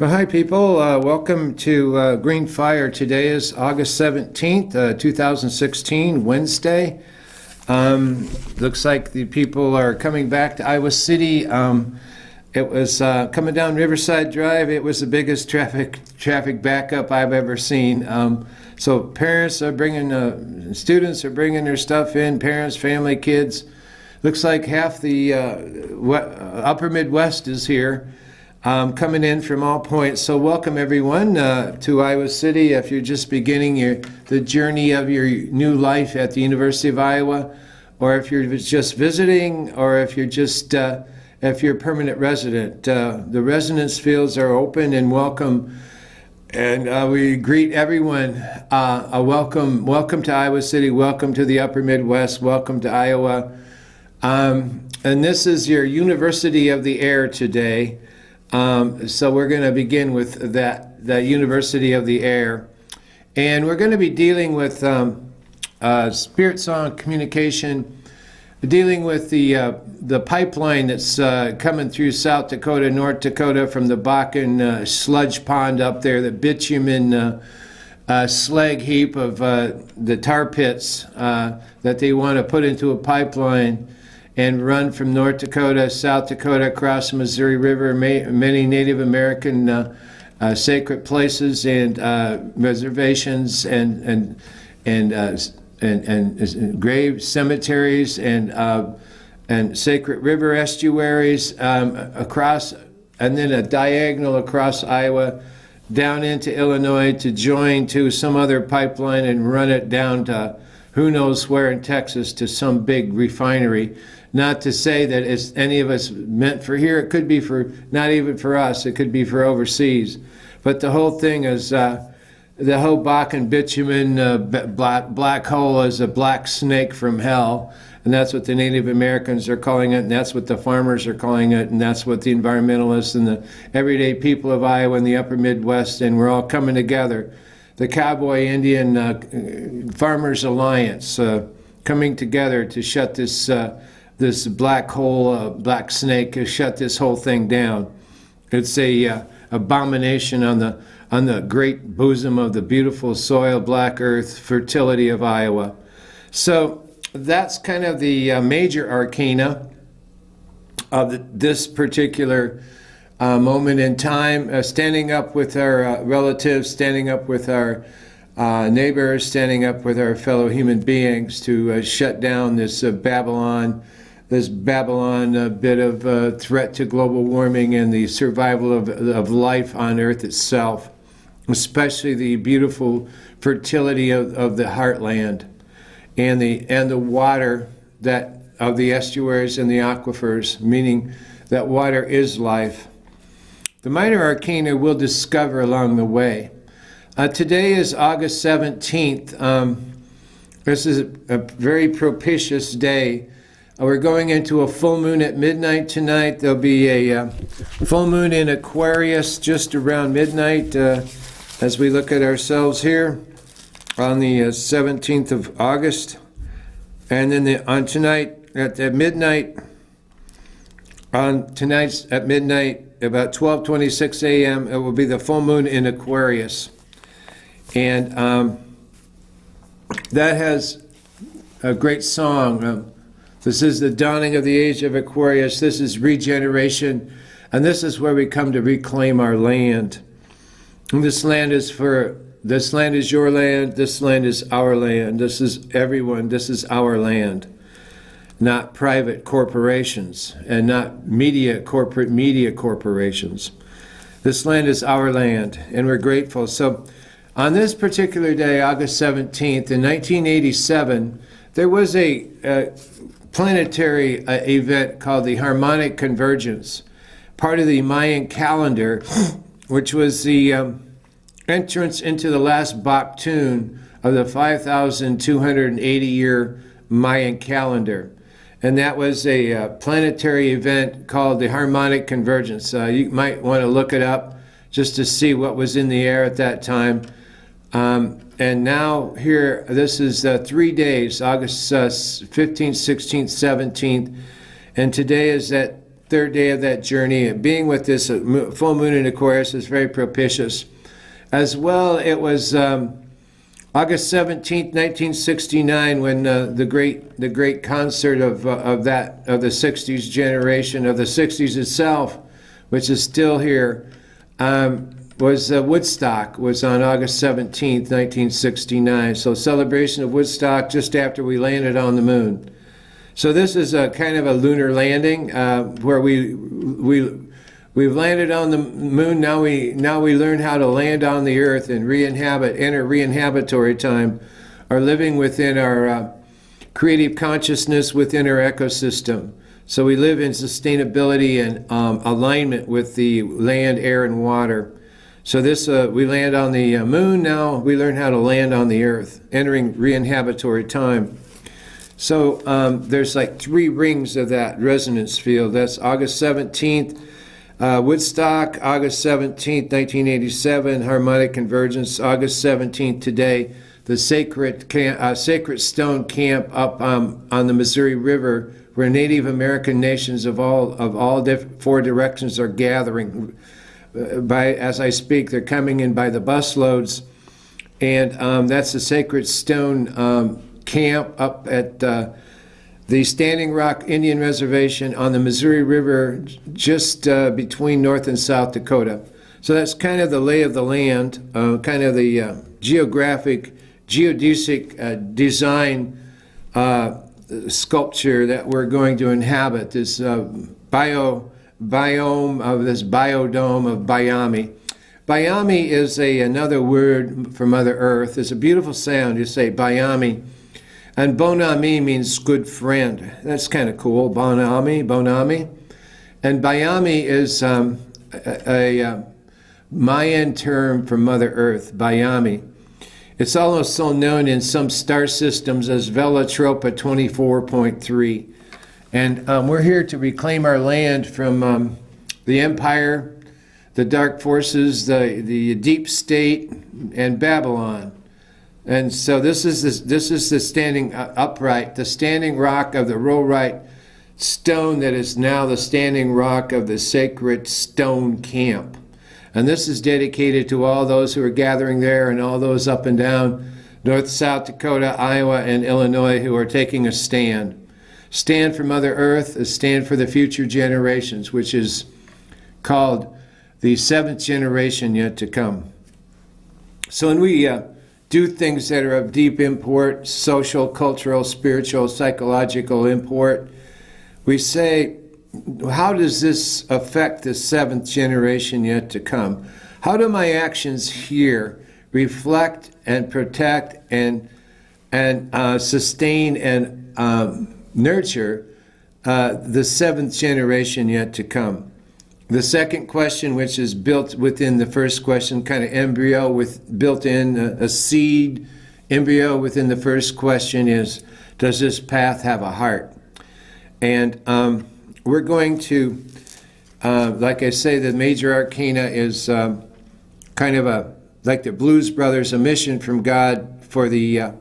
Well, hi, people. Welcome to GreenFire. Today is August 17th, 2016, Wednesday. Looks like the people are coming back to Iowa City. It was coming down Riverside Drive. It was the biggest traffic backup I've ever seen. So parents are bringing, students are bringing their stuff in, parents, family, kids. Looks like half the upper Midwest is here. Coming in from all points. So welcome everyone to Iowa City. If you're just beginning the journey of your new life at the University of Iowa, or if you're just visiting, or if you're just if you're a permanent resident, the residence fields are open and welcome. And we greet everyone. A welcome to Iowa City. Welcome to the Upper Midwest. Welcome to Iowa. And this is your University of the Air today. So we're going to begin with the University of the Air, and we're going to be dealing with spirit song communication, dealing with the pipeline that's coming through South Dakota, North Dakota from the Bakken sludge pond up there, the bitumen slag heap of the tar pits that they want to put into a pipeline and run from North Dakota, South Dakota, across the Missouri River, many Native American sacred places and reservations and grave cemeteries and sacred river estuaries across, and then a diagonal across Iowa down into Illinois to join to some other pipeline and run it down to who knows where in Texas to some big refinery. Not to say that it's any of us meant for here. It could be for, not even for us, it could be for overseas. But the whole thing is, the whole Bakken bitumen black hole is a black snake from hell. And that's what the Native Americans are calling it, and that's what the farmers are calling it, and that's what the environmentalists and the everyday people of Iowa and the upper Midwest, and we're all coming together. The Cowboy Indian Farmers Alliance coming together to shut this this black hole, black snake, has shut this whole thing down. It's a abomination on the great bosom of the beautiful soil, black earth, fertility of Iowa. So that's kind of the major arcana of this particular moment in time. Standing up with our relatives, standing up with our neighbors, standing up with our fellow human beings to shut down this Babylon bit of threat to global warming and the survival of life on Earth itself, especially the beautiful fertility of the heartland and the water that of the estuaries and the aquifers, meaning that water is life. The minor arcana we'll discover along the way. Today is August 17th. This is a very propitious day. We're going into a full moon at midnight tonight. There'll be a full moon in Aquarius just around midnight as we look at ourselves here on the 17th of August. And then on tonight at midnight, about 12:26 a.m., it will be the full moon in Aquarius. And that has a great song. This is the dawning of the age of Aquarius. This is regeneration. And this is where we come to reclaim our land. And this land is your land. This land is our land. This is everyone. This is our land. Not private corporations and not corporate media corporations. This land is our land, and we're grateful. So on this particular day, August 17th, in 1987, there was a planetary event called the Harmonic Convergence, part of the Mayan calendar, which was the entrance into the last Baktun of the 5,280-year Mayan calendar. And that was a planetary event called the Harmonic Convergence. You might want to look it up just to see what was in the air at that time. And now here, this is 3 days, August 15th, 16th, 17th, and today is that third day of that journey. Being with this full moon in Aquarius is very propitious. As well, it was August 17th, 1969, when the great concert of the 60s generation, of the 60s itself, which is still here, was Woodstock, was on August 17th, 1969. So celebration of Woodstock just after we landed on the moon. So this is a kind of a lunar landing where we've landed on the moon. Now we learn how to land on the earth and enter re-inhabitory time, or living within our creative consciousness within our ecosystem. So we live in sustainability and alignment with the land, air, and water. So this we land on the moon. Now we learn how to land on the earth, entering re-inhabitory time. So there's like 3 rings of that resonance field. That's August 17th. Woodstock, August 17th, 1987, harmonic convergence, August 17th today, the sacred stone camp up on the Missouri River, where Native American nations of all 4 directions are gathering. As I speak, they're coming in by the busloads, and that's the sacred stone camp up at the Standing Rock Indian Reservation on the Missouri River, just between North and South Dakota. So that's kind of the lay of the land, kind of the geographic, geodesic design sculpture that we're going to inhabit, this biome of this biodome of Bayami. Bayami is another word for Mother Earth. It's a beautiful sound. You say Bayami. And Bonami means good friend. That's kind of cool. Bonami. And Bayami is a Mayan term for Mother Earth, Bayami. It's also known in some star systems as Velatropa 24.3. And we're here to reclaim our land from the empire, the dark forces, the deep state, and Babylon. And so this is the standing upright, the standing rock of the Rollright stone that is now the standing rock of the sacred stone camp. And this is dedicated to all those who are gathering there and all those up and down North, South Dakota, Iowa, and Illinois who are taking a stand. Stand for Mother Earth, a stand for the future generations, which is called the 7th generation yet to come. So when we do things that are of deep import, social, cultural, spiritual, psychological import, we say, how does this affect the 7th generation yet to come? How do my actions here reflect and protect and sustain and nurture the 7th generation yet to come? The second question, which is built within the first question, kind of embryo with built in a seed embryo within the first question, is, does this path have a heart? And we're going to, like I say, the major arcana is kind of like the Blues Brothers, a mission from God for the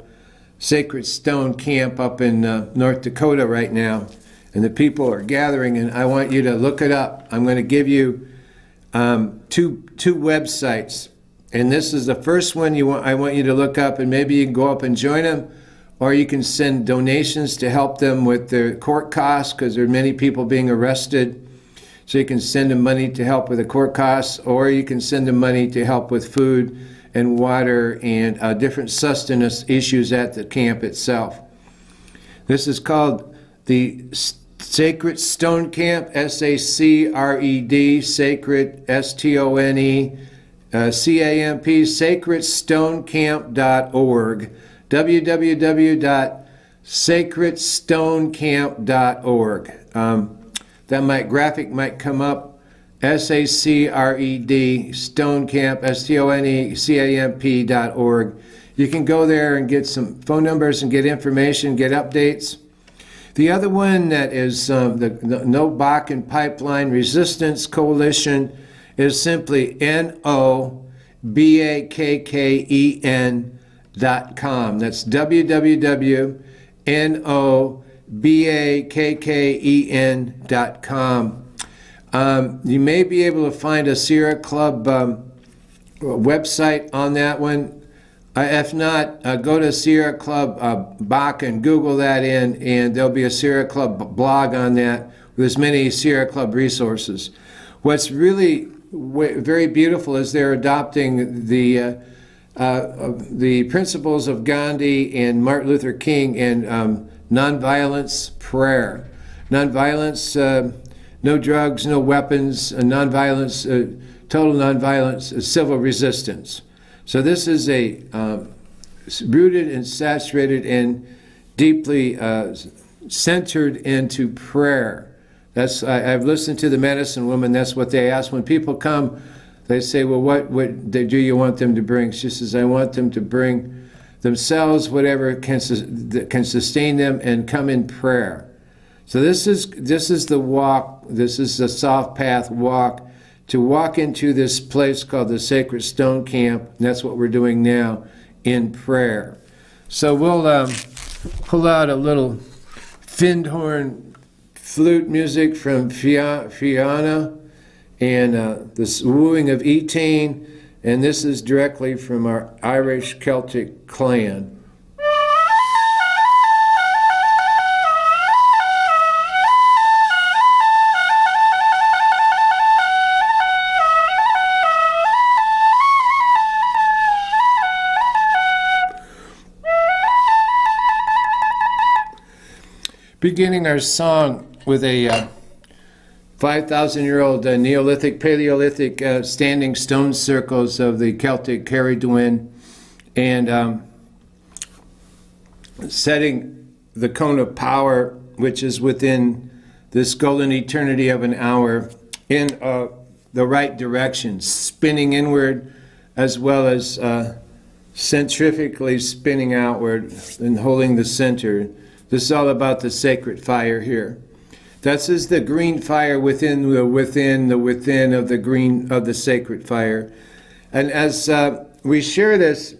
sacred stone camp up in North Dakota right now. And the people are gathering, and I want you to look it up. I'm going to give you two websites. And this is the first one I want you to look up, and maybe you can go up and join them, or you can send donations to help them with their court costs, because there are many people being arrested. So you can send them money to help with the court costs, or you can send them money to help with food and water and different sustenance issues at the camp itself. This is called the Sacred Stone Camp, SACRED, Sacred, STONE, CAMP, sacredstonecamp.org, www.sacredstonecamp.org. That graphic might come up, SACRED, Stone Camp, STONECAMP.org. You can go there and get some phone numbers and get information, get updates. The other one that is the No Bakken Pipeline Resistance Coalition is simply NOBAKKEN.com. That's www.NOBAKKEN.com. You may be able to find a Sierra Club website on that one. If not, go to Sierra Club Bach and Google that in, and there'll be a Sierra Club blog on that with as many Sierra Club resources. What's really very beautiful is they're adopting the principles of Gandhi and Martin Luther King and nonviolence prayer. Nonviolence, no drugs, no weapons, nonviolence, total nonviolence, civil resistance. So this is a rooted and saturated and deeply centered into prayer. I've listened to the medicine woman. That's what they ask when people come. They say, "Well, what do you want them to bring?" She says, "I want them to bring themselves, whatever can sustain them, and come in prayer." So this is the walk. This is the soft path walk to walk into this place called the Sacred Stone Camp. And that's what we're doing now in prayer. So we'll pull out a little Findhorn flute music from Fianna and this wooing of Etain, and this is directly from our Irish Celtic clan. Beginning our song with a 5,000-year-old Neolithic, Paleolithic standing stone circles of the Celtic Carridwen, and setting the cone of power, which is within this golden eternity of an hour, in the right direction, spinning inward as well as centrifugally spinning outward and holding the center. This is all about the sacred fire here. This is the green fire within of the sacred fire. And as we share this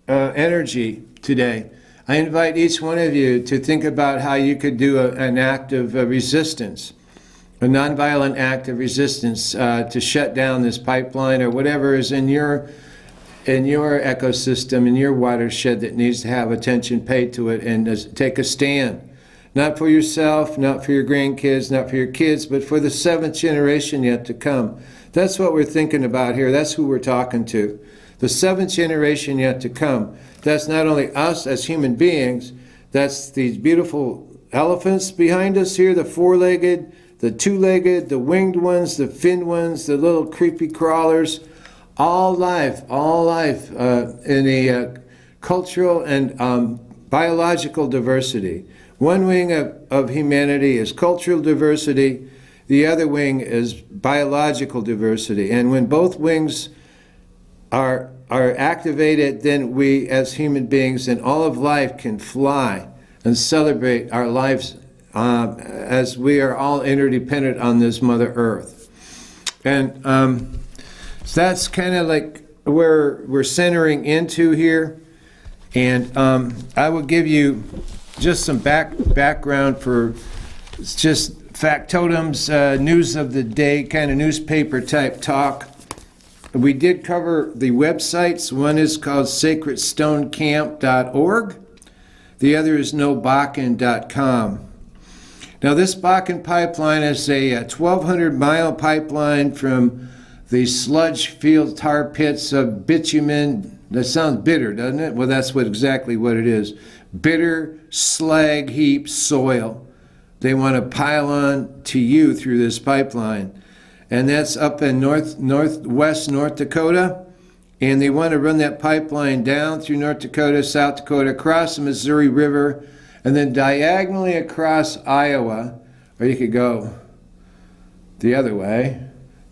energy today, I invite each one of you to think about how you could do an act of resistance, a nonviolent act of resistance to shut down this pipeline or whatever is in your ecosystem, in your watershed that needs to have attention paid to it, and take a stand. Not for yourself, not for your grandkids, not for your kids, but for the seventh generation yet to come. That's what we're thinking about here. That's who we're talking to. The seventh generation yet to come. That's not only us as human beings, that's these beautiful elephants behind us here, the four-legged, the two-legged, the winged ones, the finned ones, the little creepy crawlers. All life in a cultural and biological diversity. One wing of humanity is cultural diversity, the other wing is biological diversity. And when both wings are activated, then we as human beings and all of life can fly and celebrate our lives as we are all interdependent on this Mother Earth. And so that's kind of like where we're centering into here. And I will give you just some background for just factotums, news of the day, kind of newspaper type talk. We did cover the websites. One is called sacredstonecamp.org. The other is nobakken.com. Now this Bakken pipeline is a 1,200-mile pipeline from the sludge field tar pits of bitumen. That sounds bitter, doesn't it? Well, that's exactly what it is. Bitter slag heap soil. They want to pile on to you through this pipeline. And that's up in northwest North Dakota. And they want to run that pipeline down through North Dakota, South Dakota, across the Missouri River, and then diagonally across Iowa. Or you could go the other way.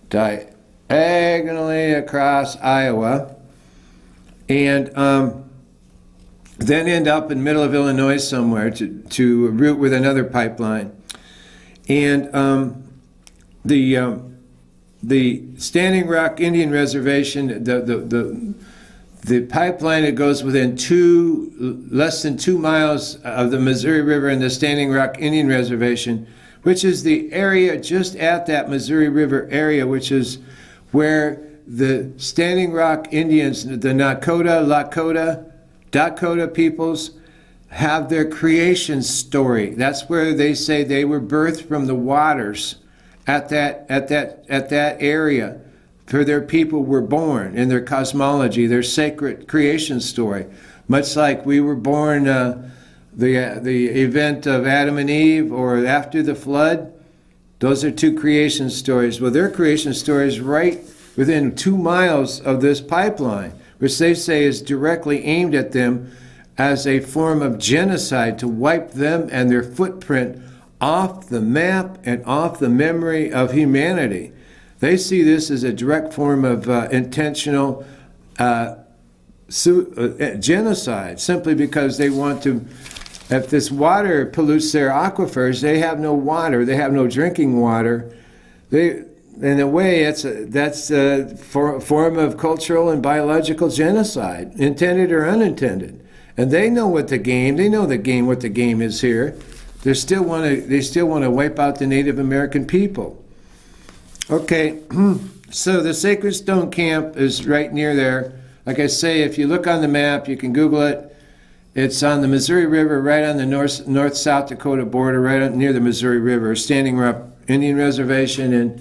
Diagonally across Iowa, and then end up in the middle of Illinois somewhere to route with another pipeline. And the Standing Rock Indian Reservation, the pipeline that goes within less than 2 miles of the Missouri River and the Standing Rock Indian Reservation, which is the area just at that Missouri River area, which is where the Standing Rock Indians, the Dakota peoples, have their creation story. That's where they say they were birthed from the waters at that area. For their people were born in their cosmology, their sacred creation story. Much like we were born, the event of Adam and Eve, or after the flood, those are two creation stories. Well, their creation story is right within 2 miles of this pipeline, which they say is directly aimed at them as a form of genocide to wipe them and their footprint off the map and off the memory of humanity. They see this as a direct form of intentional genocide, simply because they want to, if this water pollutes their aquifers, they have no water, they have no drinking water. In a way, that's a form of cultural and biological genocide, intended or unintended. And they know what the game is here. They still want to wipe out the Native American people. Okay, so the Sacred Stone Camp is right near there. Like I say, if you look on the map, you can Google it. It's on the Missouri River, right on the North-South Dakota border, right near the Missouri River, Standing Rock Indian Reservation, and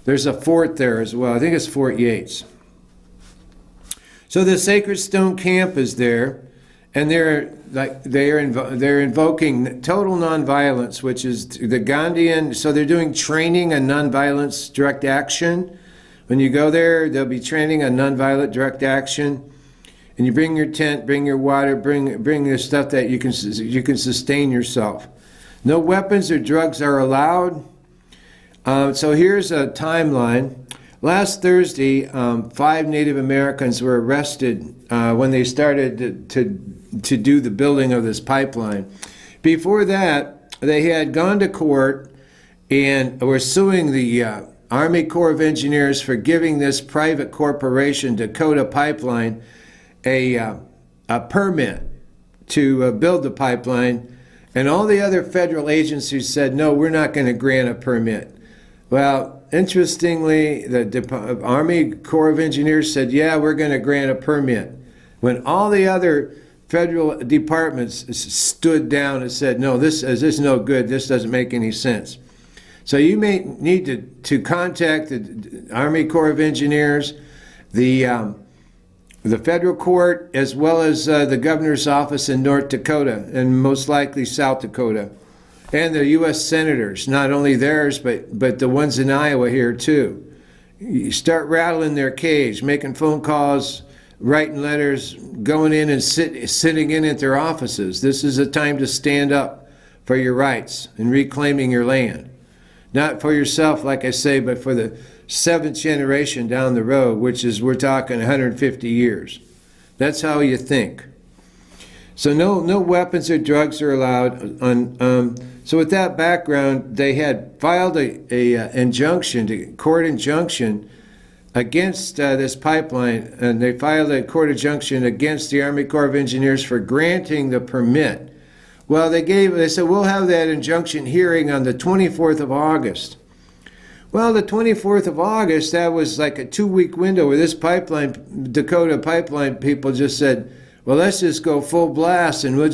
there's a fort there as well. I think it's Fort Yates. So the Sacred Stone Camp is there, and they're invoking total nonviolence, which is the Gandhian. So they're doing training on nonviolence direct action. When you go there, they'll be training on nonviolent direct action. And you bring your tent, bring your water, bring the stuff that you can sustain yourself. No weapons or drugs are allowed. So here's a timeline. Last Thursday, 5 Native Americans were arrested when they started to do the building of this pipeline. Before that, they had gone to court and were suing the Army Corps of Engineers for giving this private corporation, Dakota Pipeline, a permit to build the pipeline. And all the other federal agencies said, no, we're not going to grant a permit. Well, interestingly, the Army Corps of Engineers said, yeah, we're going to grant a permit. When all the other federal departments stood down and said, no, this is no good, this doesn't make any sense. So you may need to contact the Army Corps of Engineers, the federal court, as well as the governor's office in North Dakota, and most likely South Dakota, and the U.S. senators, not only theirs, but the ones in Iowa here too. You start rattling their cage, making phone calls, writing letters, going in and sitting in at their offices. This is a time to stand up for your rights and reclaiming your land. Not for yourself, like I say, but for the 7th generation down the road, which is, we're talking 150 years. That's how you think. So no weapons or drugs are allowed. So with that background, they had filed a court injunction against this pipeline, and they filed a court injunction against the Army Corps of Engineers for granting the permit. Well, they said, we'll have that injunction hearing on the 24th of August. Well, the 24th of August, that was like a 2-week window where this Dakota pipeline people just said, well, let's just go full blast and we'll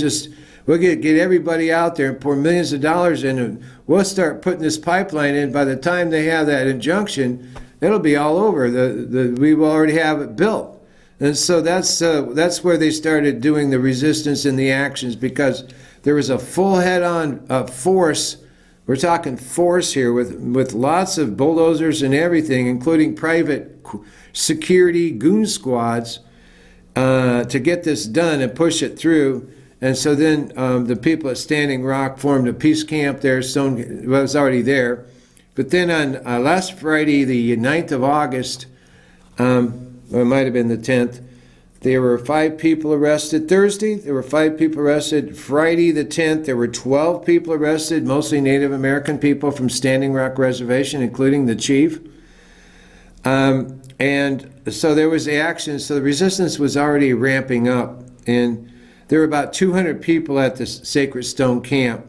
get everybody out there and pour millions of dollars in, and we'll start putting this pipeline in. By the time they have that injunction, it'll be all over. We will already have it built. And so that's where they started doing the resistance and the actions, because there was a full head-on force. We're talking force here with lots of bulldozers and everything, including private security goon squads, to get this done and push it through. And so then the people at Standing Rock formed a peace camp there. Stone was already there. But then on last Friday, the 9th of August, or it might have been the 10th, there were 5 people arrested. Thursday, there were 5 people arrested. Friday, the 10th, there were 12 people arrested, mostly Native American people from Standing Rock Reservation, including the chief. And so there was the action. So the resistance was already ramping up. And there were about 200 people at the Sacred Stone Camp.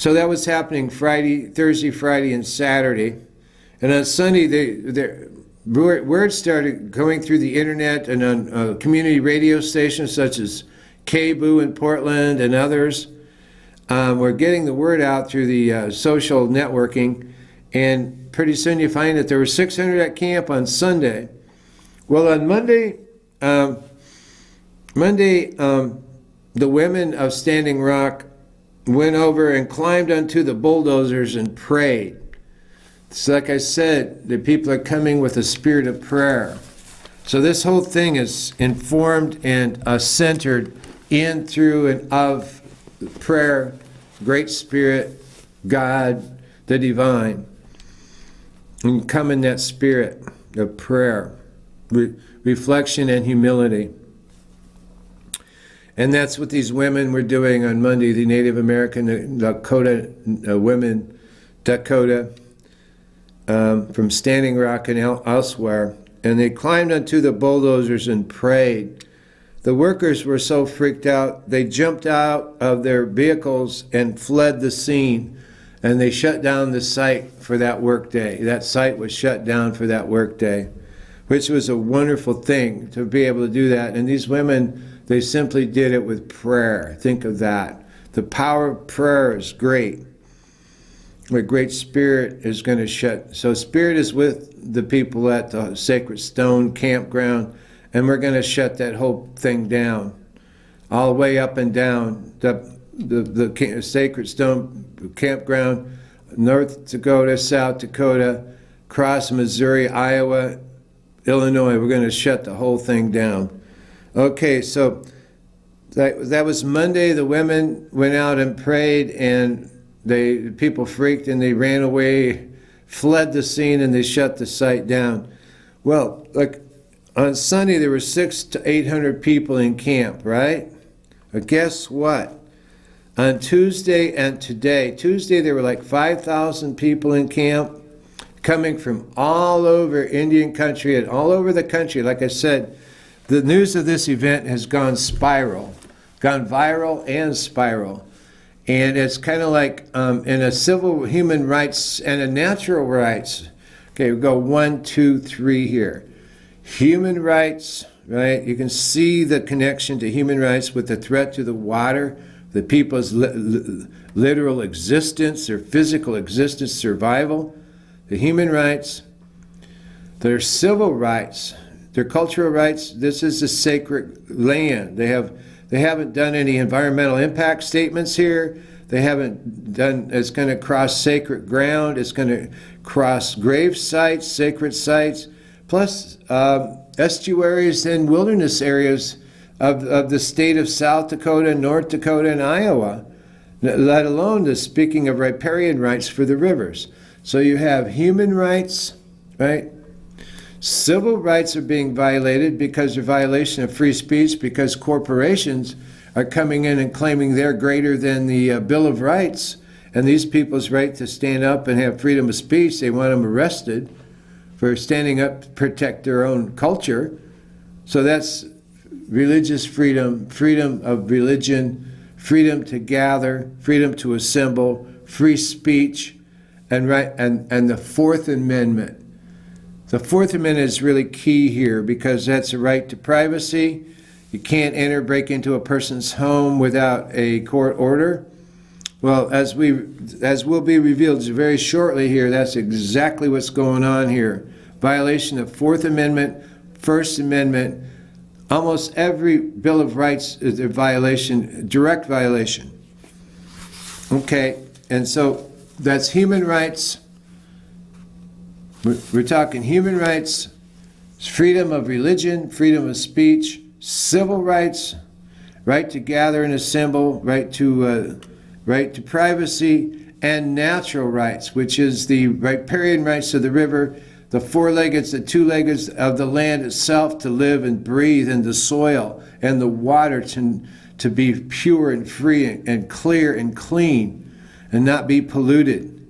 So that was happening Thursday, Friday, and Saturday. And on Sunday, word started going through the internet and on community radio stations such as KBOO in Portland and others. We're getting the word out through the social networking, and pretty soon you find that there were 600 at camp on Sunday. Well, on Monday, the women of Standing Rock went over and climbed onto the bulldozers and prayed. So like I said, the people are coming with a spirit of prayer. So this whole thing is informed and centered in, through, and of prayer, Great Spirit, God, the divine. And come in that spirit of prayer, reflection, and humility. And that's what these women were doing on Monday, the Native American Dakota women, from Standing Rock and elsewhere. And they climbed onto the bulldozers and prayed. The workers were so freaked out, they jumped out of their vehicles and fled the scene. And they shut down the site for that workday. That site was shut down for that workday, which was a wonderful thing to be able to do that. And these women, they simply did it with prayer. Think of that. The power of prayer is great. The Great Spirit is going to shut. So Spirit is with the people at the Sacred Stone campground, and we're going to shut that whole thing down, all the way up and down. The Sacred Stone campground, North Dakota, South Dakota, across Missouri, Iowa, Illinois. We're going to shut the whole thing down. Okay, so that was Monday. The women went out and prayed, and people freaked and they ran away, fled the scene, and they shut the site down. Well, like on Sunday there were 600 to 800 people in camp, right? But guess what? On Tuesday and today, Tuesday there were like 5,000 people in camp, coming from all over Indian country and all over the country. Like I said, the news of this event has gone viral and spiral. And it's kind of like in a civil human rights and a natural rights. Okay, we go 1, 2, 3 here. Human rights, right? You can see the connection to human rights with the threat to the water, the people's literal existence, their physical existence, survival, the human rights, their civil rights, their cultural rights. This is a sacred land. They haven't done any environmental impact statements here. They haven't done, it's going to cross sacred ground. It's going to cross grave sites, sacred sites, plus estuaries and wilderness areas of the state of South Dakota, North Dakota, and Iowa, let alone the speaking of riparian rights for the rivers. So you have human rights, right? Civil rights are being violated because of violation of free speech, because corporations are coming in and claiming they're greater than the Bill of Rights and these people's right to stand up and have freedom of speech. They want them arrested for standing up to protect their own culture. So that's religious freedom, freedom of religion, freedom to gather, freedom to assemble, free speech, and the Fourth Amendment. The Fourth Amendment is really key here because that's a right to privacy. You can't break into a person's home without a court order. Well, as will be revealed very shortly here, that's exactly what's going on here. Violation of Fourth Amendment, First Amendment, almost every Bill of Rights is a violation, direct violation. Okay, and so that's human rights. We're talking human rights, freedom of religion, freedom of speech, civil rights, right to gather and assemble, right to privacy, and natural rights, which is the riparian rights of the river, the four-legged, the two-legged of the land itself to live and breathe in the soil and the water to be pure and free and clear and clean and not be polluted.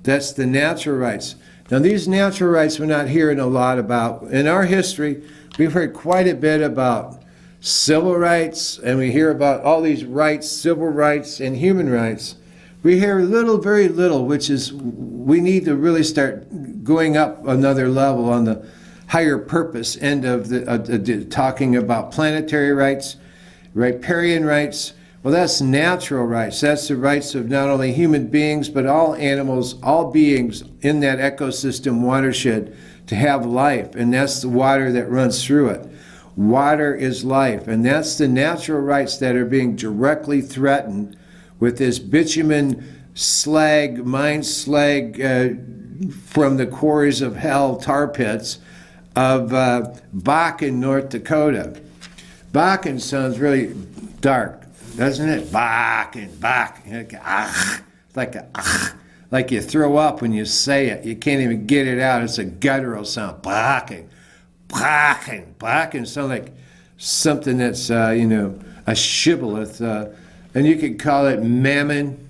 That's the natural rights. Now, these natural rights we're not hearing a lot about. In our history, we've heard quite a bit about civil rights, and we hear about all these rights, civil rights and human rights. We hear little, very little, which is we need to really start going up another level on the higher purpose end of the talking about planetary rights, riparian rights. Well, that's natural rights. That's the rights of not only human beings, but all animals, all beings in that ecosystem watershed to have life. And that's the water that runs through it. Water is life. And that's the natural rights that are being directly threatened with this bitumen slag, mine slag from the quarries of hell, tar pits of Bakken, North Dakota. Bakken sounds really dark, doesn't it? Bakken, like you throw up when you say it. You can't even get it out. It's a guttural sound. Bakken sounds like something that's, a shibboleth. And you could call it mammon.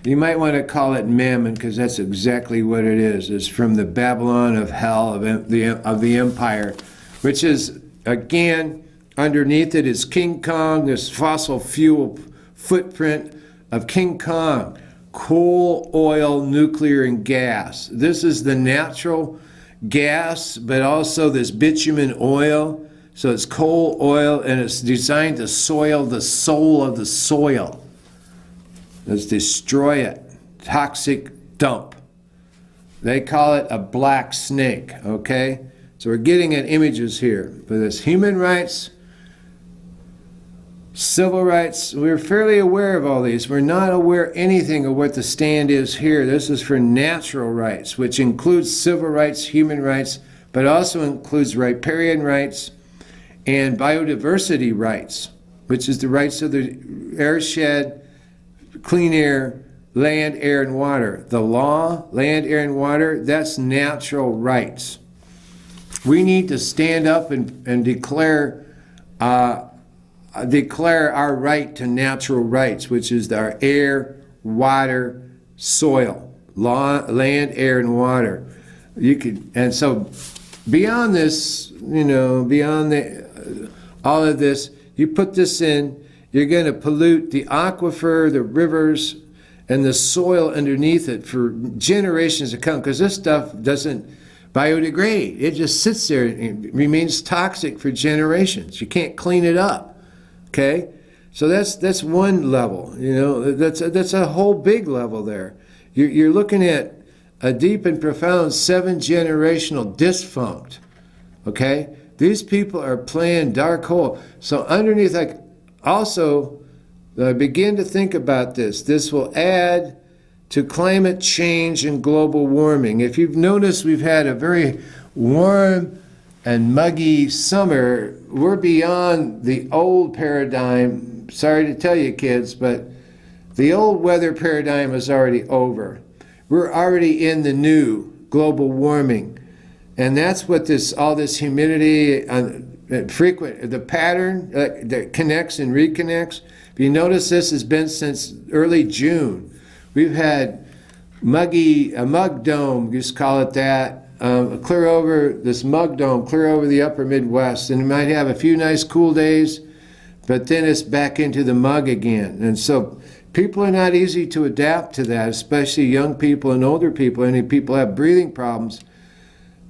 You might want to call it mammon because that's exactly what it is. It's from the Babylon of hell of the empire, which is, again, underneath it is King Kong, this fossil fuel footprint of King Kong, coal, oil, nuclear, and gas. This is the natural gas, but also this bitumen oil. So it's coal, oil, and it's designed to soil the soul of the soil. Let's destroy it. Toxic dump. They call it a black snake, okay? So we're getting at images here. But this human rights, civil rights, we're fairly aware of all these. We're not aware anything of what the stand is here. This is for natural rights, which includes civil rights, human rights, but also includes riparian rights and biodiversity rights, which is the rights of the airshed, clean air, land, air, and water. The law, land, air, and water, that's natural rights. We need to stand up and declare our right to natural rights, which is our air, water, soil, land, air, and water. And so beyond this, beyond all of this, you put this in, you're going to pollute the aquifer, the rivers, and the soil underneath it for generations to come, because this stuff doesn't biodegrade. It just sits there and remains toxic for generations. You can't clean it up, okay? So that's one level, that's a whole big level there. You're looking at a deep and profound 7-generational disfunct, okay? These people are playing dark hole. So underneath, also, begin to think about this. This will add to climate change and global warming. If you've noticed, we've had a very warm and muggy summer. We're beyond the old paradigm. Sorry to tell you, kids, but the old weather paradigm is already over. We're already in the new global warming. And that's what all this humidity, the pattern that connects and reconnects. If you notice, this has been since early June. We've had a mug dome, just call it that, clear over this mug dome, clear over the upper Midwest. And you might have a few nice cool days, but then it's back into the mug again. And so people are not easy to adapt to that, especially young people and older people. Any people have breathing problems.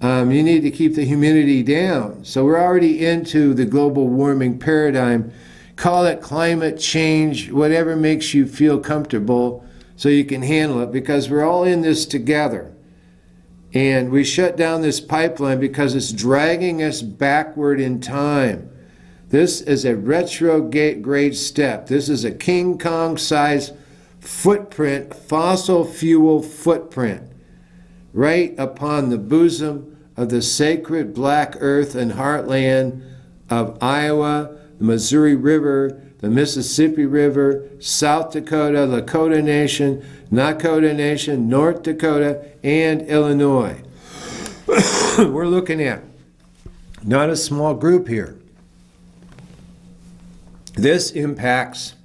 You need to keep the humidity down. So we're already into the global warming paradigm. Call it climate change, whatever makes you feel comfortable so you can handle it, because we're all in this together. And we shut down this pipeline because it's dragging us backward in time. This is a retrograde step. This is a King Kong size footprint, fossil fuel footprint, right upon the bosom of the sacred black earth and heartland of Iowa, the Missouri River, the Mississippi River, South Dakota, Lakota Nation, Nakota Nation, North Dakota, and Illinois. We're looking at not a small group here. This impacts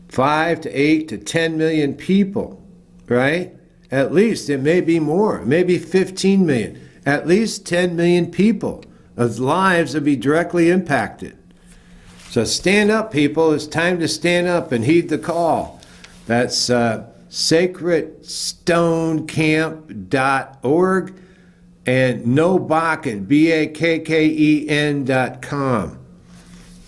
5 to 8 to 10 million people, right? At least. It may be more, maybe 15 million. At least 10 million people whose lives will be directly impacted. So stand up, people. It's time to stand up and heed the call. That's sacredstonecamp.org, and nobakken, BAKKEN.com.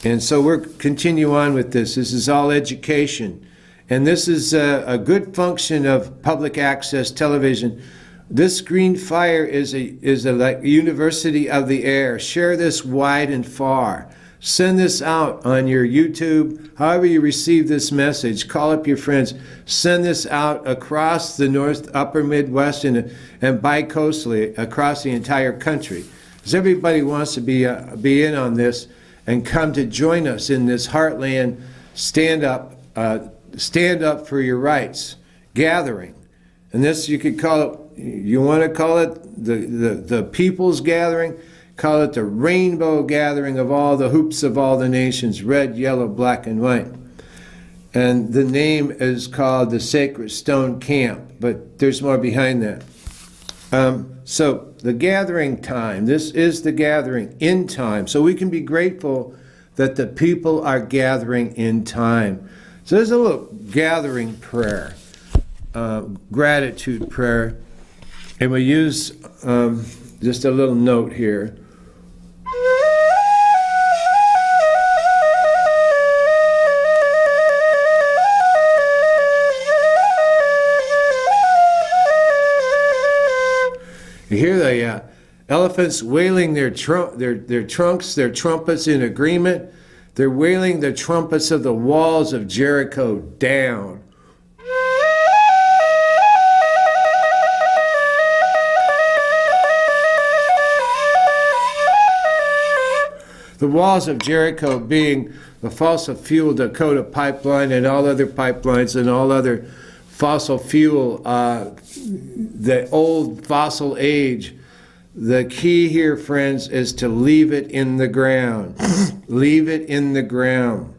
And so we're continue on with this. This is all education. And this is a good function of public access television. This GreenFire is a like university of the air. Share this wide and far. Send this out on your YouTube, however you receive this message. Call up your friends. Send this out across the North, Upper Midwest, and bi-coastally across the entire country. Because everybody wants to be in on this and come to join us in this heartland stand up for your rights gathering. And this, you could call it, you want to call it the people's gathering, call it the rainbow gathering of all the hoops of all the nations, red, yellow, black, and white. And the name is called the Sacred Stone Camp, but there's more behind that. So the gathering time, this is the gathering in time. So we can be grateful that the people are gathering in time. So there's a little gathering prayer, gratitude prayer. And we use just a little note here. You hear the elephants wailing their trunks, their trumpets in agreement. They're wailing the trumpets of the walls of Jericho down. The walls of Jericho being the fossil fuel Dakota pipeline and all other pipelines and all other fossil fuel, the old fossil age. The key here, friends, is to leave it in the ground. Leave it in the ground.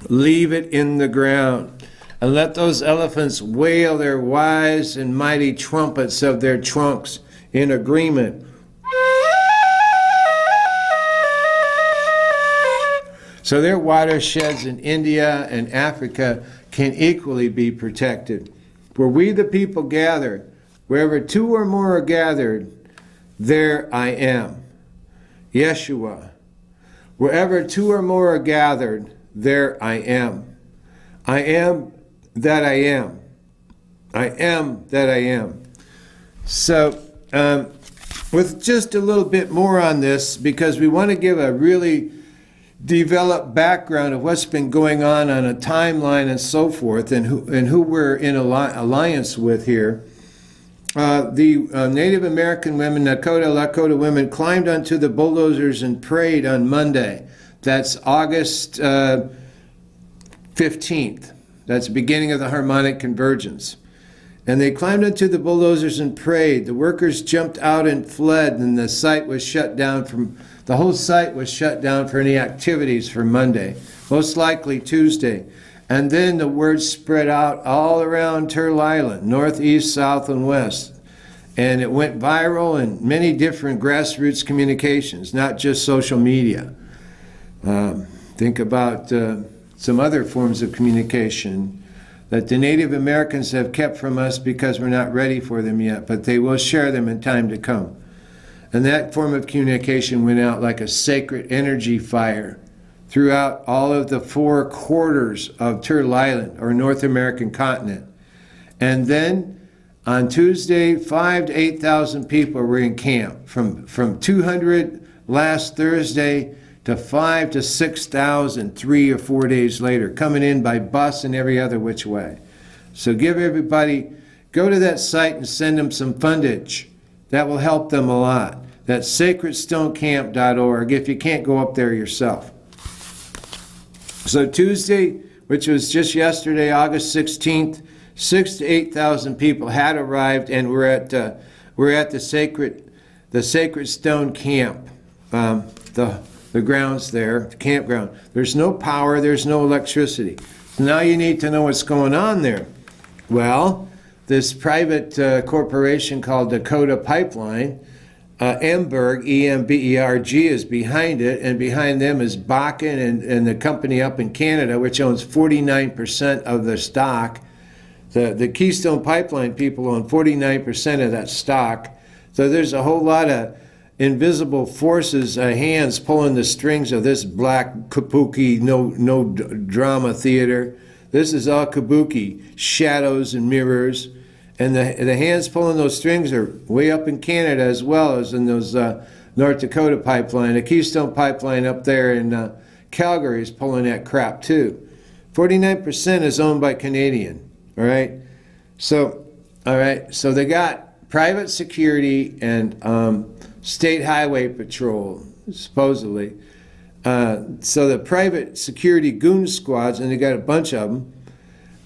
Leave it in the ground. And let those elephants wail their wise and mighty trumpets of their trunks in agreement. So their watersheds in India and Africa can equally be protected. Where we the people gather, wherever two or more are gathered, there I am. Yeshua. Wherever two or more are gathered, there I am. I am that I am. I am that I am. So, with just a little bit more on this, because we want to give a really developed background of what's been going on a timeline and so forth, and who we're in alliance with here. The Native American women, Lakota women, climbed onto the bulldozers and prayed on Monday. That's August 15th. That's the beginning of the harmonic convergence. And they climbed onto the bulldozers and prayed. The workers jumped out and fled, and the site was shut down the whole site was shut down for any activities for Monday, most likely Tuesday. And then the word spread out all around Turtle Island, north, east, south, and west. And it went viral in many different grassroots communications, not just social media. Think about some other forms of communication that the Native Americans have kept from us because we're not ready for them yet, but they will share them in time to come. And that form of communication went out like a sacred energy fire throughout all of the 4 quarters of Turtle Island, or North American continent. And then on Tuesday, 5,000 to 8,000 people were in camp. From 200 last Thursday to 5,000 to 6,000 3 or 4 days later, coming in by bus and every other which way. So give everybody, go to that site and send them some fundage. That will help them a lot. That's sacredstonecamp.org if you can't go up there yourself. So Tuesday, which was just yesterday, August 16th, 6,000 to 8,000 people had arrived, and we're at the Sacred Stone Camp, the grounds there, the campground. There's no power, there's no electricity. So now you need to know what's going on there. Well, this private corporation called Dakota Pipeline, Emberg, E-M-B-E-R-G, is behind it, and behind them is Bakken and the company up in Canada, which owns 49% of the stock. The Keystone Pipeline people own 49% of that stock. So there's a whole lot of invisible forces, hands pulling the strings of this black kabuki, no drama theater. This is all kabuki, shadows and mirrors. And the hands pulling those strings are way up in Canada as well as in those North Dakota pipeline. The Keystone Pipeline up there in Calgary is pulling that crap too. 49% is owned by Canadian, all right? So they got private security and state highway patrol, supposedly. So the private security goon squads, and they got a bunch of them.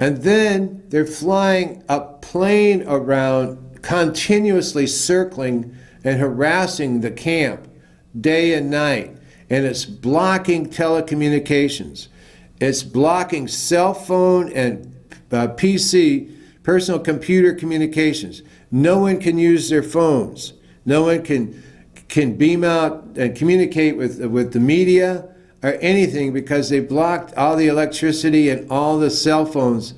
And then they're flying a plane around, continuously circling and harassing the camp day and night. And it's blocking telecommunications. It's blocking cell phone and PC, personal computer communications. No one can use their phones. No one can beam out and communicate with the media or anything because they blocked all the electricity and all the cell phones.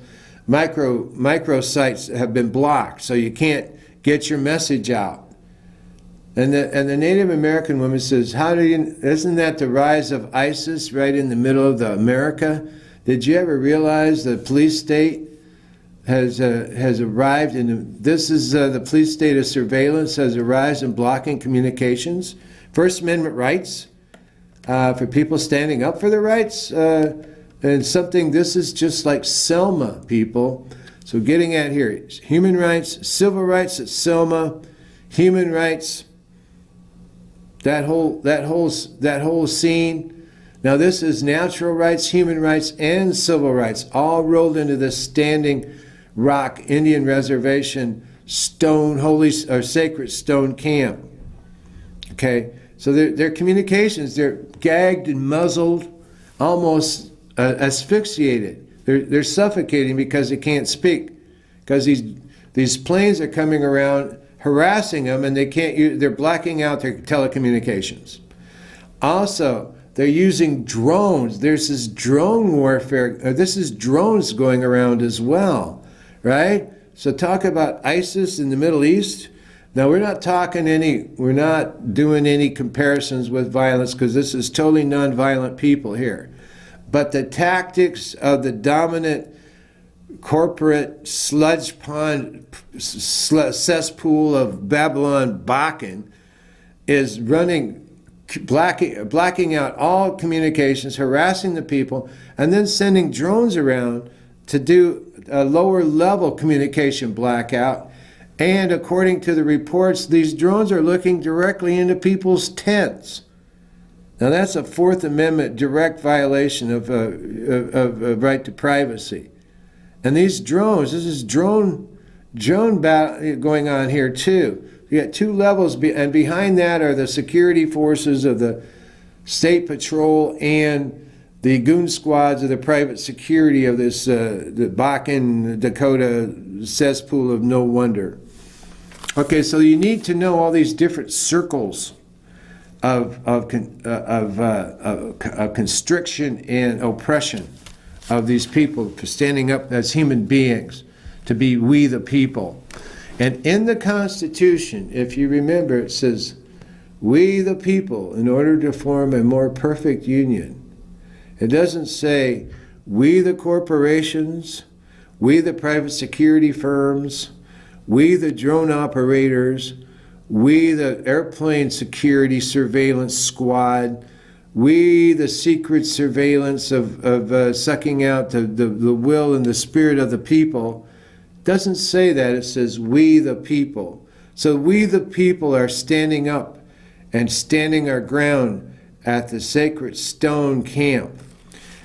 Micro sites have been blocked, so you can't get your message out. And the Native American woman says, isn't that the rise of ISIS right in the middle of America? Did you ever realize the police state has arrived this is the police state of surveillance has arrived in blocking communications? First Amendment rights for people standing up for their rights, and this is just like Selma, people. So getting at here, human rights, civil rights at Selma, human rights, that whole scene. Now this is natural rights, human rights, and civil rights, all rolled into this Standing Rock Indian Reservation sacred stone camp. Okay, so their communications, they're gagged and muzzled, almost asphyxiated. They're suffocating because they can't speak, because these planes are coming around harassing them, and they're blacking out their telecommunications. Also, they're using drones. There's this drone warfare. This is drones going around as well, right? So talk about ISIS in the Middle East. Now we're not doing any comparisons with violence because this is totally nonviolent people here. But the tactics of the dominant corporate sludge pond cesspool of Babylon Bakken is blacking out all communications, harassing the people, and then sending drones around to do a lower level communication blackout. And according to the reports, these drones are looking directly into people's tents. Now that's a Fourth Amendment direct violation of right to privacy. And these drones, this is drone battle going on here too. You got two levels, and behind that are the security forces of the State Patrol and the goon squads of the private security of this the Bakken, Dakota cesspool of no wonder. Okay, so you need to know all these different circles of constriction and oppression of these people for standing up as human beings to be we the people. And in the Constitution, if you remember, it says, we the people, in order to form a more perfect union. It doesn't say, we the corporations, we the private security firms, we the drone operators, we the airplane security surveillance squad, we the secret surveillance of sucking out the will and the spirit of the people. Doesn't say that. It says we the people. So we the people are standing up and standing our ground at the sacred stone camp.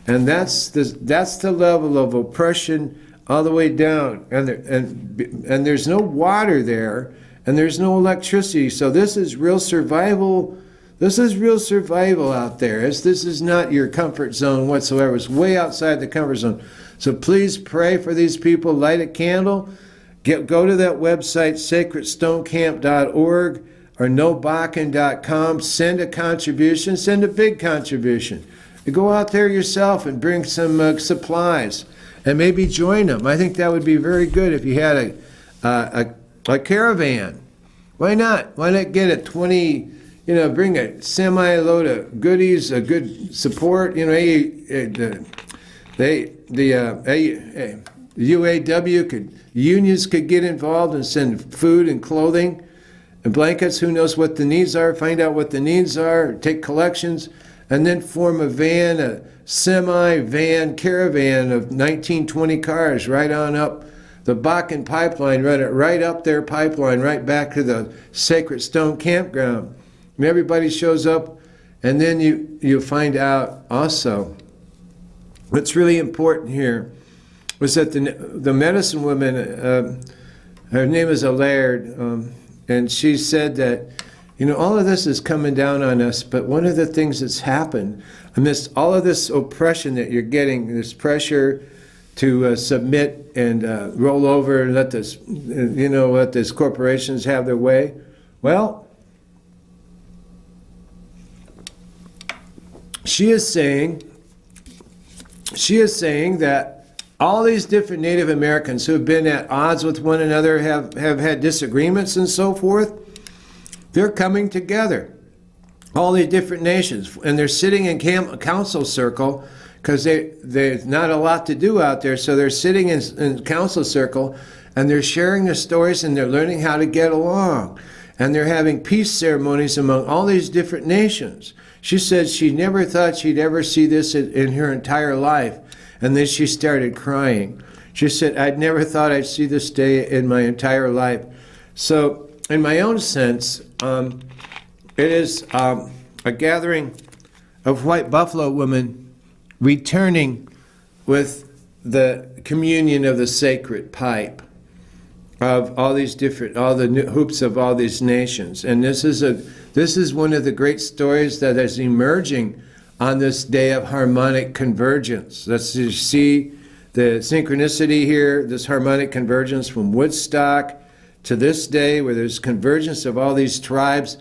And that's the level of oppression all the way down. And there's no water there, and there's no electricity. So this is real survival. This is real survival out there. This is not your comfort zone whatsoever. It's way outside the comfort zone. So please pray for these people. Light a candle. Go to that website, sacredstonecamp.org or nobakken.com. Send a contribution. Send a big contribution. Go out there yourself and bring some supplies. and maybe join them. I think that would be very good if you had a caravan. Why not? Why not get a 20, bring a semi-load of goodies, a good support, the UAW unions could get involved and send food and clothing and blankets. Who knows what the needs are? Find out what the needs are, take collections, and then form a semi-van caravan of 19, 20 cars right on up the Bakken pipeline, run it right up their pipeline, right back to the Sacred Stone Campground. And everybody shows up, and then you find out also what's really important here was that the medicine woman, her name is Laird, and she said that, all of this is coming down on us, but one of the things that's happened amidst all of this oppression that you're getting, this pressure to submit and roll over and let these corporations have their way, well, she is saying that all these different Native Americans who have been at odds with one another, have had disagreements and so forth, they're coming together. All these different nations. And they're sitting in council circle because there's not a lot to do out there. So they're sitting in council circle and they're sharing their stories and they're learning how to get along. And they're having peace ceremonies among all these different nations. She said she never thought she'd ever see this in her entire life. And then she started crying. She said, I'd never thought I'd see this day in my entire life. So, in my own sense, it is a gathering of white buffalo women returning with the communion of the sacred pipe of all these all the hoops of all these nations. And this is one of the great stories that is emerging on this day of harmonic convergence. Let's see the synchronicity here, this harmonic convergence from Woodstock to this day where there's convergence of all these tribes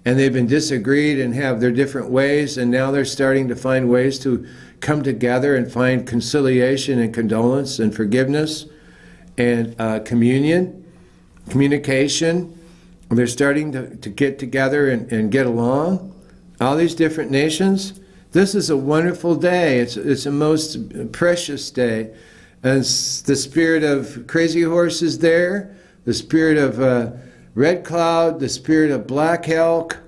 and they've been disagreed and have their different ways, and now they're starting to find ways to come together and find conciliation and condolence and forgiveness and communication. They're starting to get together and get along. All these different nations. This is a wonderful day. It's a most precious day. And the spirit of Crazy Horse is there, the spirit of Red Cloud, the spirit of Black Elk,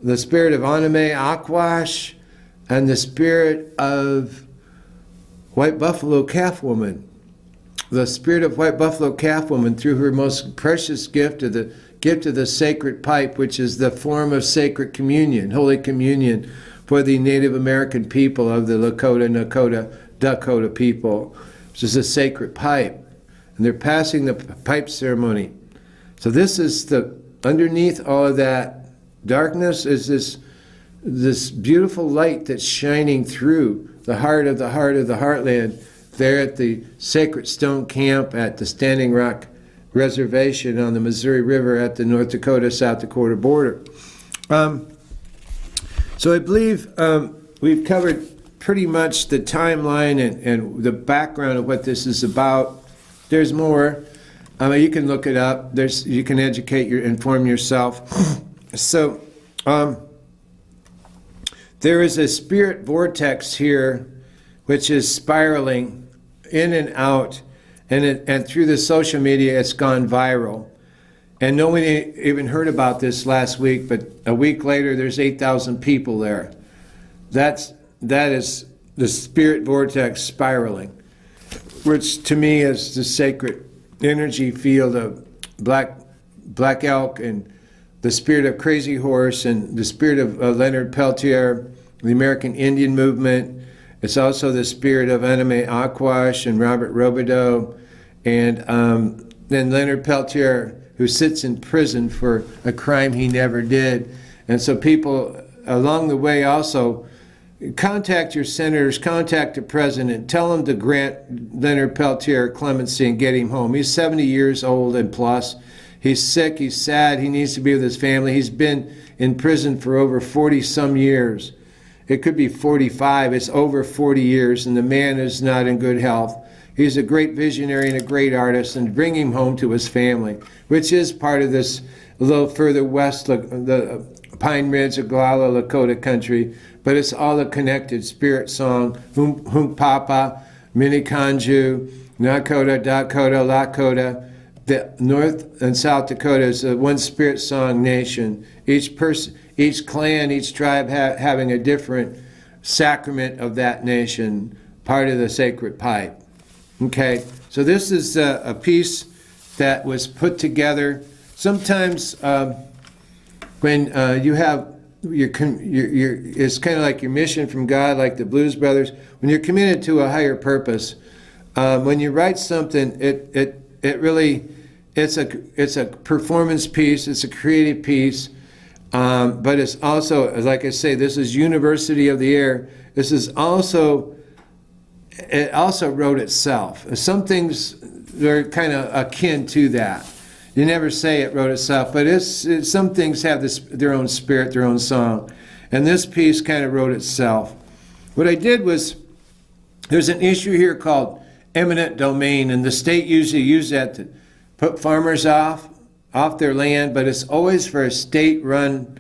the spirit of Anime Aquash, and the spirit of White Buffalo Calf Woman. The spirit of White Buffalo Calf Woman through her most precious gift of the sacred pipe, which is the form of sacred communion, Holy Communion, for the Native American people of the Lakota, Nakota, Dakota people, which is a sacred pipe. And they're passing the pipe ceremony. So this is underneath all of that darkness is this beautiful light that's shining through the heart of the heartland there at the Sacred Stone Camp at the Standing Rock Reservation on the Missouri River at the North Dakota-South Dakota border. So I believe we've covered pretty much the timeline and the background of what this is about. There's more. You can look it up. You can inform yourself. So there is a spirit vortex here which is spiraling in and out, and through the social media it's gone viral. And no one even heard about this last week, but a week later there's 8,000 people there. That is the spirit vortex spiraling, which to me is the sacred energy field of Black Elk and the spirit of Crazy Horse and the spirit of Leonard Peltier, the American Indian movement. It's also the spirit of Anime Aquash and Robert Robideau, and then Leonard Peltier, who sits in prison for a crime he never did. And so people along the way also contact your senators, contact the president, tell him to grant Leonard Peltier clemency and get him home. He's 70 years old and plus. He's sick, he's sad, he needs to be with his family. He's been in prison for over 40 some years. It could be 45, it's over 40 years, and the man is not in good health. He's a great visionary and a great artist, and bring him home to his family, which is part of this a little further west, the Pine Ridge, Oglala, Lakota country, but it's all a connected spirit song. Hunkpapa, Minikanju, Nakota, Dakota, Lakota. The North and South Dakota is a one spirit song nation. Each person, each clan, each tribe having a different sacrament of that nation, part of the sacred pipe. Okay, so this is a piece that was put together. Sometimes when you have it's kind of like your mission from God, like the Blues Brothers. When you're committed to a higher purpose, when you write something, it really it's a performance piece. It's a creative piece, but it's also, like I say, this is University of the Air. This is also, it also wrote itself. Some things are kind of akin to that. You never say it wrote itself, but some things have their own spirit, their own song. And this piece kind of wrote itself. What I did was, there's an issue here called eminent domain, and the state usually uses that to put farmers off their land, but it's always for a state-run,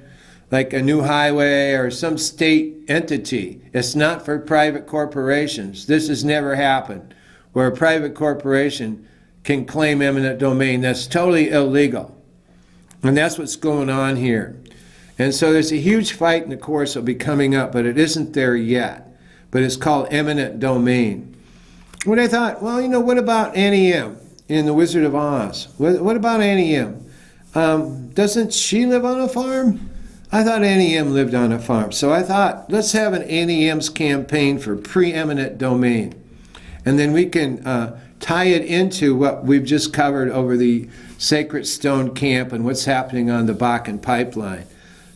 like a new highway or some state entity. It's not for private corporations. This has never happened, where a private corporation can claim eminent domain. That's totally illegal. And that's what's going on here. And so there's a huge fight in the course that'll be coming up, but it isn't there yet. But it's called eminent domain. When I thought, well, what about Annie M in The Wizard of Oz? What about Annie M? Doesn't she live on a farm? I thought Annie M lived on a farm. So I thought, let's have an Annie M's campaign for preeminent domain. And then we can tie it into what we've just covered over the Sacred Stone Camp and what's happening on the Bakken Pipeline.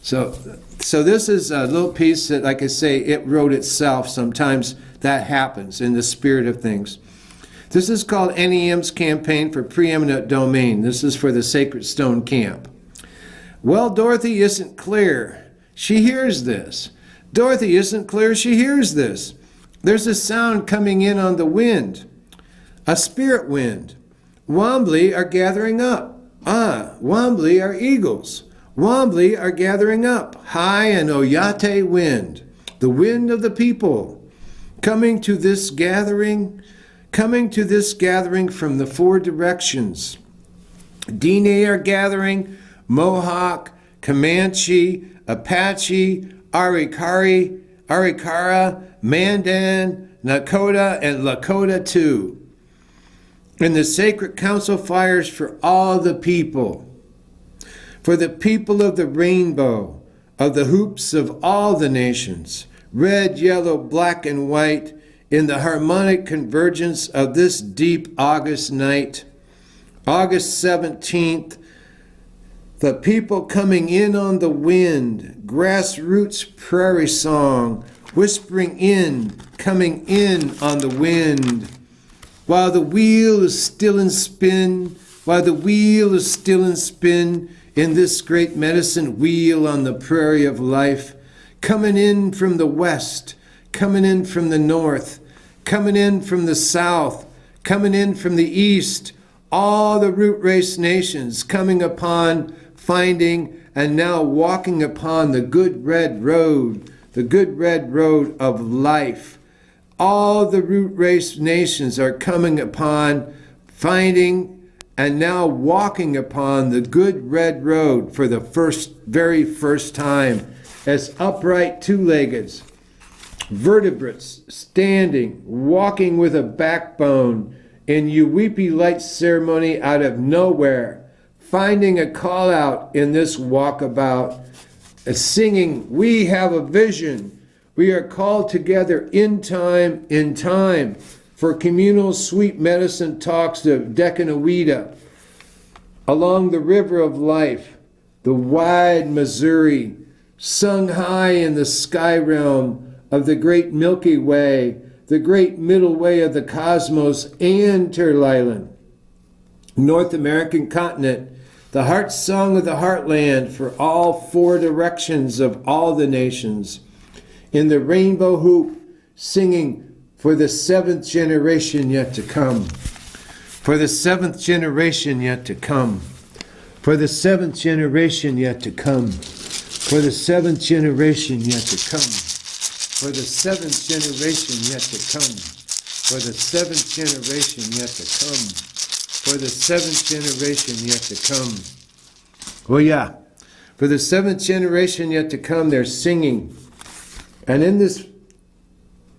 So this is a little piece that, like I say, it wrote itself. Sometimes that happens in the spirit of things. This is called NEM's campaign for preeminent domain. This is for the Sacred Stone Camp. Well, Dorothy isn't clear. She hears this. Dorothy isn't clear. She hears this. There's a sound coming in on the wind. A spirit wind. Wombly are gathering up. Wombly are eagles. Wombly are gathering up. High and Oyate wind. The wind of the people. Coming to this gathering from the four directions. Dene are gathering. Mohawk, Comanche, Apache, Arikara, Mandan, Nakota, and Lakota too. And the sacred council fires for all the people, for the people of the rainbow, of the hoops of all the nations, red, yellow, black, and white, in the harmonic convergence of this deep August night, August 17th, the people coming in on the wind, grassroots prairie song, whispering in, coming in on the wind. While the wheel is still in spin, in this great medicine wheel on the prairie of life, coming in from the west, coming in from the north, coming in from the south, coming in from the east, all the root race nations coming upon, finding, and now walking upon the good red road of life. All the root race nations are coming upon, finding, and now walking upon the good red road for the very first time as upright two-leggeds, vertebrates standing, walking with a backbone in Uweepi light ceremony out of nowhere, finding a call out in this walkabout, singing, we have a vision. We are called together in time for communal sweet medicine talks of Decanawida along the river of life, the wide Missouri, sung high in the sky realm of the great Milky Way, the great middle way of the cosmos and Terlilan, North American continent, the heart song of the heartland for all four directions of all the nations. In the rainbow hoop, singing for the seventh generation yet to come. For the seventh generation yet to come. For the seventh generation yet to come. For the seventh generation yet to come. For the seventh generation yet to come. For the seventh generation yet to come. For the seventh generation yet to come. Well, yeah. For the seventh generation yet to come, they're singing. And in this,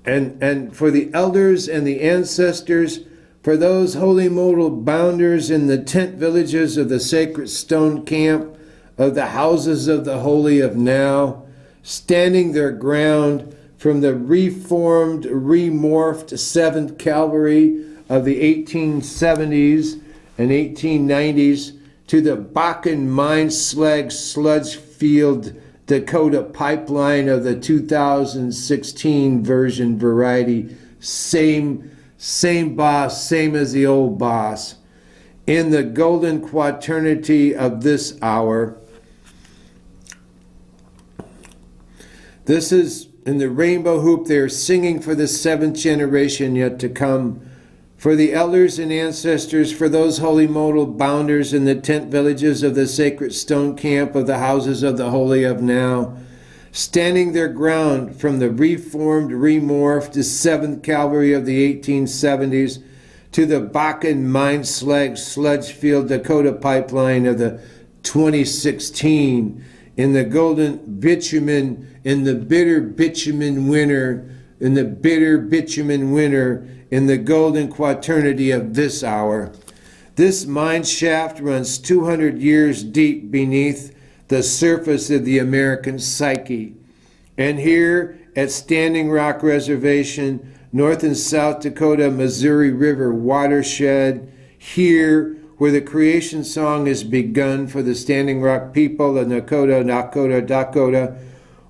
and for the elders and the ancestors, for those holy modal bounders in the tent villages of the sacred stone camp of the houses of the holy of now, standing their ground from the reformed, remorphed 7th Cavalry of the 1870s and 1890s to the Bakken Mine Slag Sludge Field Dakota Pipeline of the 2016 version variety. Same boss, same as the old boss. In the golden quaternity of this hour, this is in the rainbow hoop, they are singing for the seventh generation yet to come, for the elders and ancestors, for those holy modal bounders in the tent villages of the sacred stone camp of the houses of the holy of now, standing their ground from the reformed, remorphed 7th Cavalry of the 1870s to the Bakken Mine Slag Sludge Field Dakota Pipeline of the 2016, in the golden bitumen, in the bitter bitumen winter, in the bitter bitumen winter, in the golden quaternity of this hour. This mine shaft runs 200 years deep beneath the surface of the American psyche. And here at Standing Rock Reservation, North and South Dakota, Missouri River watershed, here where the creation song is begun for the Standing Rock people of Dakota,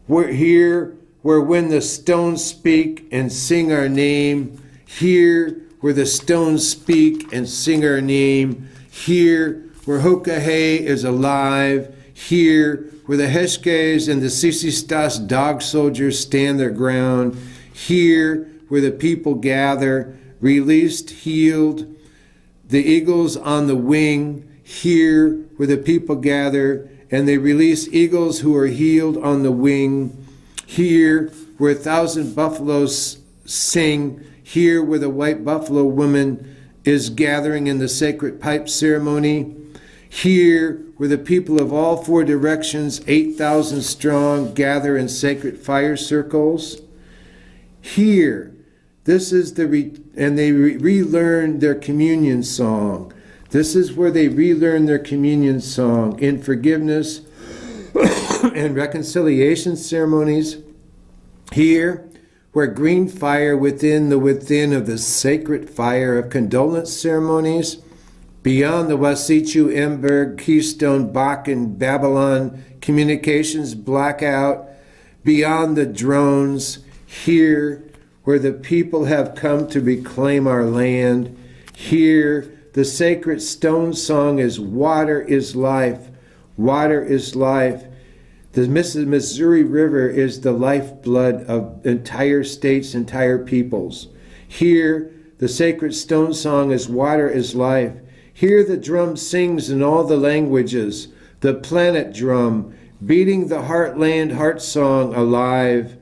we're here where when the stones speak and sing our name, here where the stones speak and sing our name, here where Hokahe is alive, here where the Heskes and the Sisistas dog soldiers stand their ground, here where the people gather, released, healed, the eagles on the wing, here where the people gather, and they release eagles who are healed on the wing, here where 1,000 buffaloes sing, here where the white buffalo woman is gathering in the sacred pipe ceremony, here where the people of all four directions, 8,000 strong, gather in sacred fire circles. Here, this is and they relearn their communion song. This is where they relearn their communion song in forgiveness and reconciliation ceremonies. Here, where GreenFire within the within of the sacred fire of condolence ceremonies, beyond the Wasichu, Emberg, Keystone, Bakken, Babylon communications blackout, beyond the drones, here where the people have come to reclaim our land, here the sacred stone song is water is life, water is life. The Missouri River is the lifeblood of entire states, entire peoples. Here, the sacred stone song is water is life. Here the drum sings in all the languages, the planet drum, beating the heartland heart song alive.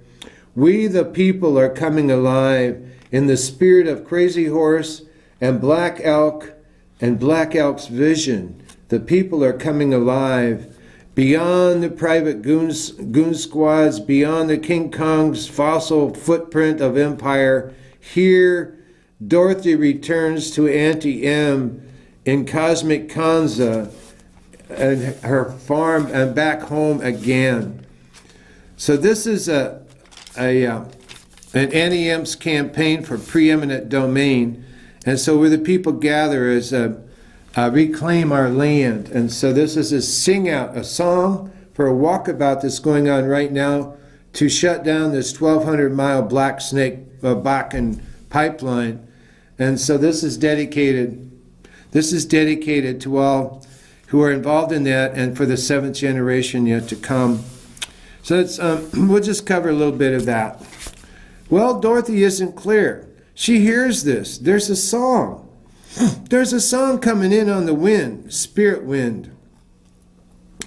We the people are coming alive in the spirit of Crazy Horse and Black Elk and Black Elk's vision. The people are coming alive. Beyond the private goon squads, beyond the King Kong's fossil footprint of empire, here Dorothy returns to Auntie M in cosmic Kanza and her farm and back home again. So this is an Auntie M's campaign for preeminent domain, and so where the people gather is reclaim our land. And so this is a sing out, a song for a walkabout that's going on right now to shut down this 1,200-mile Black Snake Bakken pipeline. And so this is dedicated to all who are involved in that and for the seventh generation yet to come. So it's, we'll just cover a little bit of that. Well, Dorothy isn't clear. She hears this. There's a song. There's a song coming in on the wind, spirit wind.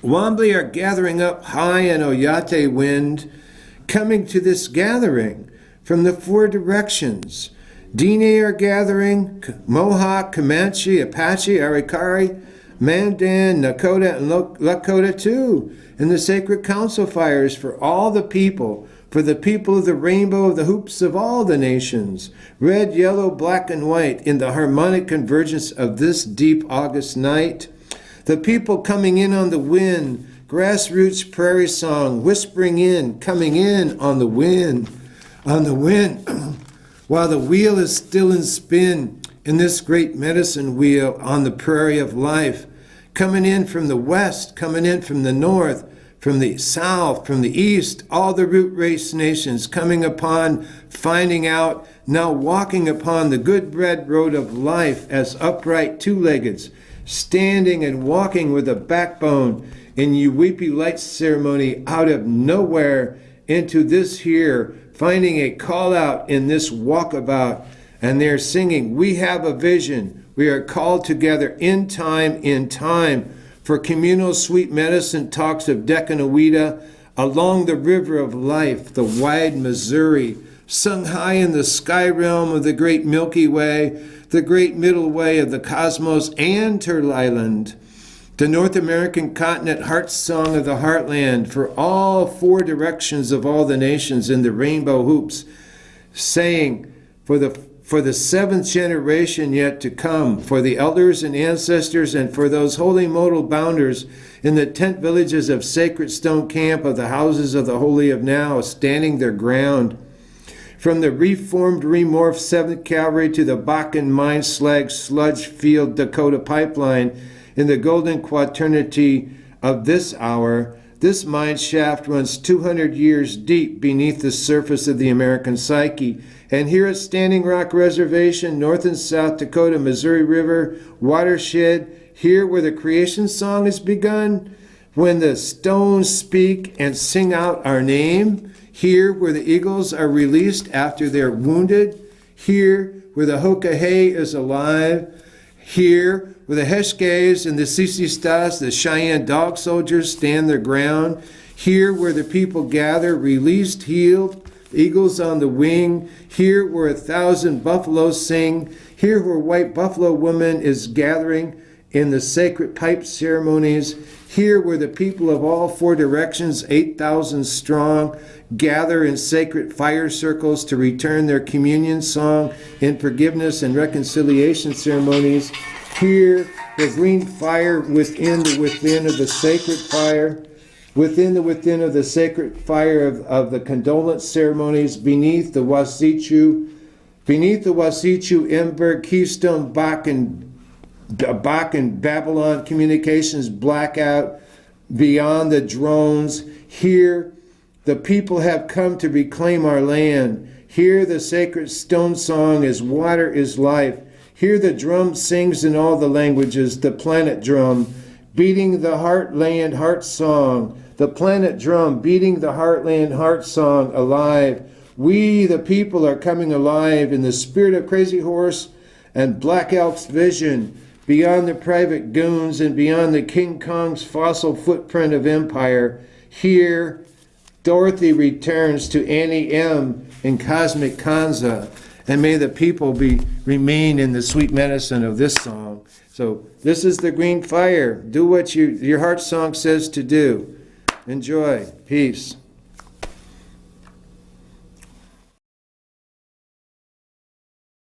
Wambly are gathering up high in Oyate wind, coming to this gathering from the four directions. Diné are gathering, Mohawk, Comanche, Apache, Arikari, Mandan, Nakota, and Lakota too, in the sacred council fires for all the people, for the people of the rainbow of the hoops of all the nations, red, yellow, black, and white, in the harmonic convergence of this deep August night. The people coming in on the wind, grassroots prairie song, whispering in, coming in on the wind, while the wheel is still in spin, in this great medicine wheel on the prairie of life, coming in from the west, coming in from the north, from the south, from the east, all the root race nations coming upon, finding out, now walking upon the good red road of life as upright two-leggeds, standing and walking with a backbone in Uwepi light ceremony out of nowhere into this here, finding a call out in this walkabout, and they're singing, we have a vision. We are called together in time, for communal sweet medicine talks of Decanawida along the river of life, the wide Missouri, sung high in the sky realm of the great Milky Way, the great middle way of the cosmos and Turtle Island, the North American continent heart song of the heartland for all four directions of all the nations in the rainbow hoops, saying for the seventh generation yet to come, for the elders and ancestors, and for those holy modal bounders in the tent villages of Sacred Stone Camp of the houses of the Holy of Now, standing their ground. From the reformed, remorphed 7th Cavalry to the Bakken Mine Slag Sludge Field Dakota Pipeline in the golden quaternity of this hour, this mine shaft runs 200 years deep beneath the surface of the American psyche. And here at Standing Rock Reservation, North and South Dakota, Missouri River watershed, here where the creation song has begun, when the stones speak and sing out our name, here where the eagles are released after they're wounded, here where the Hokahe is alive, here where the Heshkes and the Sisistas, the Cheyenne dog soldiers, stand their ground, here where the people gather, released, healed, eagles on the wing, here where 1,000 buffaloes sing, here where white buffalo woman is gathering in the sacred pipe ceremonies, here where the people of all four directions, 8,000 strong, gather in sacred fire circles to return their communion song in forgiveness and reconciliation ceremonies, here the GreenFire within of the sacred fire, within of the sacred fire of the condolence ceremonies, beneath the Wasichu, Emberg, Keystone, Bakken, Babylon communications blackout, beyond the drones. Here the people have come to reclaim our land. Here the sacred stone song is water is life. Here the drum sings in all the languages, the planet drum, beating the heartland heart song. The planet drum beating the heartland heart song alive. We, the people, are coming alive in the spirit of Crazy Horse and Black Elk's vision, beyond the private goons and beyond the King Kong's fossil footprint of empire. Here, Dorothy returns to Annie M. in Cosmic Kanza, and may the people remain in the sweet medicine of this song. So this is the GreenFire. Do what your heart song says to do. Enjoy. Peace.